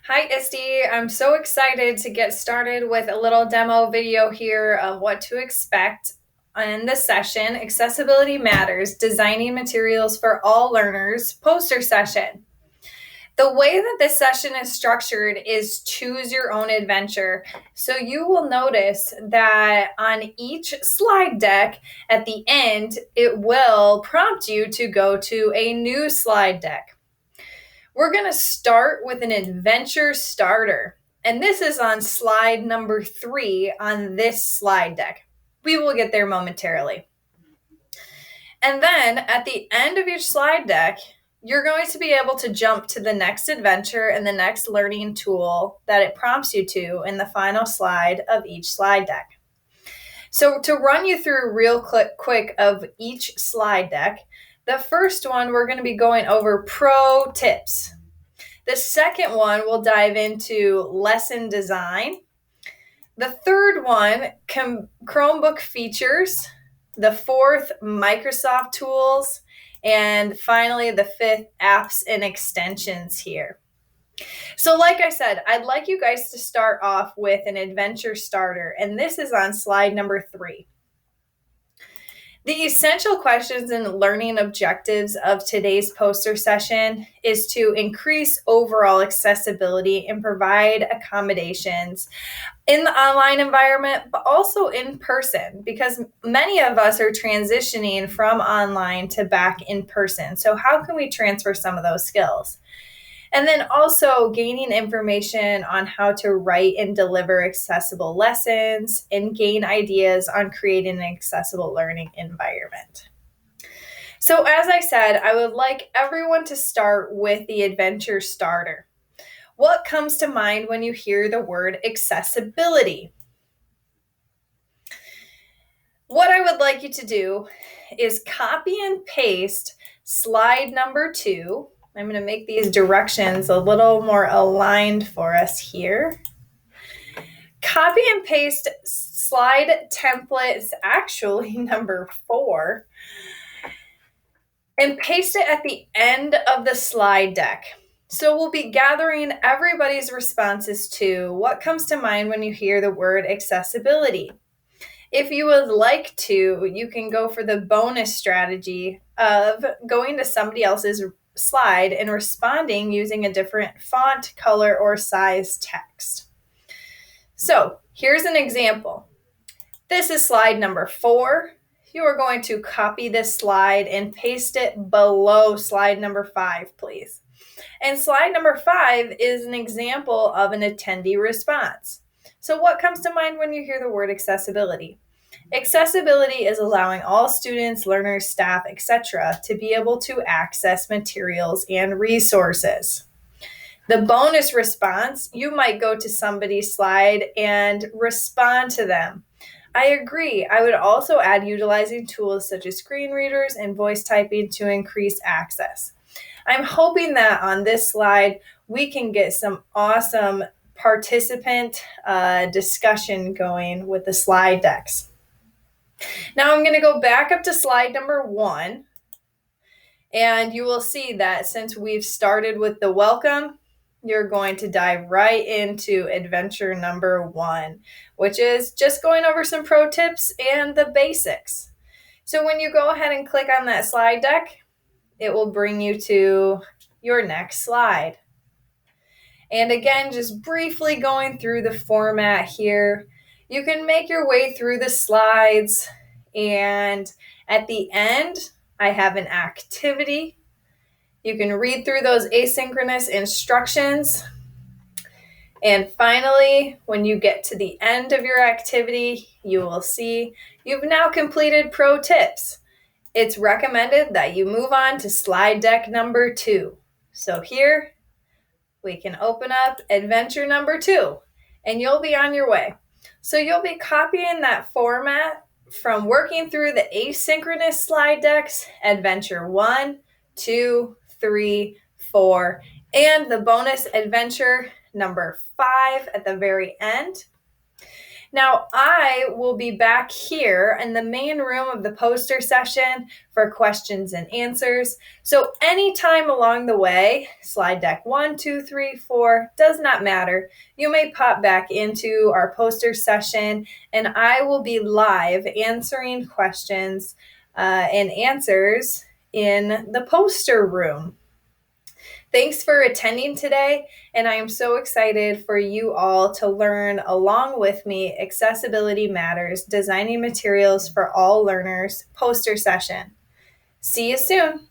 Hi, ISTE. I'm so excited to get started with a little demo video here of what to expect in this session, Accessibility Matters, Designing Materials for All Learners poster session. The way that this session is structured is choose your own adventure. So you will notice that on each slide deck at the end, it will prompt you to go to a new slide deck. We're going to start with an adventure starter. And this is on slide number 3 on this slide deck. We will get there momentarily. And then at the end of each slide deck, you're going to be able to jump to the next adventure and the next learning tool that it prompts you to in the final slide of each slide deck. So to run you through real quick of each slide deck, the first one we're going to be going over pro tips. The second one, we'll dive into lesson design. The third one, Chromebook features. The fourth, Microsoft tools. And finally, the fifth, apps and extensions here. So like I said, I'd like you guys to start off with an adventure starter. And this is on slide number 3. The essential questions and learning objectives of today's poster session is to increase overall accessibility and provide accommodations in the online environment, but also in person, because many of us are transitioning from online to back in person. So how can we transfer some of those skills? And then also gaining information on how to write and deliver accessible lessons and gain ideas on creating an accessible learning environment. So as I said, I would like everyone to start with the adventure starter. What comes to mind when you hear the word accessibility? What I would like you to do is copy and paste slide number 2. I'm going to make these directions a little more aligned for us here. Copy and paste slide templates, actually number 4, and paste it at the end of the slide deck. So we'll be gathering everybody's responses to what comes to mind when you hear the word accessibility. If you would like to, you can go for the bonus strategy of going to somebody else's slide and responding using a different font, color, or size text. So here's an example. This is slide number 4. You are going to copy this slide and paste it below slide number 5, please. And slide number 5 is an example of an attendee response. So what comes to mind when you hear the word accessibility? Accessibility is allowing all students, learners, staff, etc. to be able to access materials and resources. The bonus response, you might go to somebody's slide and respond to them. I agree. I would also add utilizing tools such as screen readers and voice typing to increase access. I'm hoping that on this slide, we can get some awesome participant discussion going with the slide decks. Now I'm going to go back up to slide number 1, and you will see that since we've started with the welcome, you're going to dive right into adventure number 1, which is just going over some pro tips and the basics. So when you go ahead and click on that slide deck, it will bring you to your next slide. And again, just briefly going through the format here, you can make your way through the slides, and at the end, I have an activity. You can read through those asynchronous instructions. And finally, when you get to the end of your activity, you will see you've now completed pro tips. It's recommended that you move on to slide deck number 2. So here we can open up adventure number 2, and you'll be on your way. So you'll be copying that format from working through the asynchronous slide decks, adventure 1, 2, 3, 4, and the bonus adventure number 5 at the very end. Now, I will be back here in the main room of the poster session for questions and answers. So anytime along the way, slide deck 1, 2, 3, 4, does not matter. You may pop back into our poster session and I will be live answering questions and answers in the poster room. Thanks for attending today, and I am so excited for you all to learn along with me Accessibility Matters, Designing Materials for All Learners poster session. See you soon.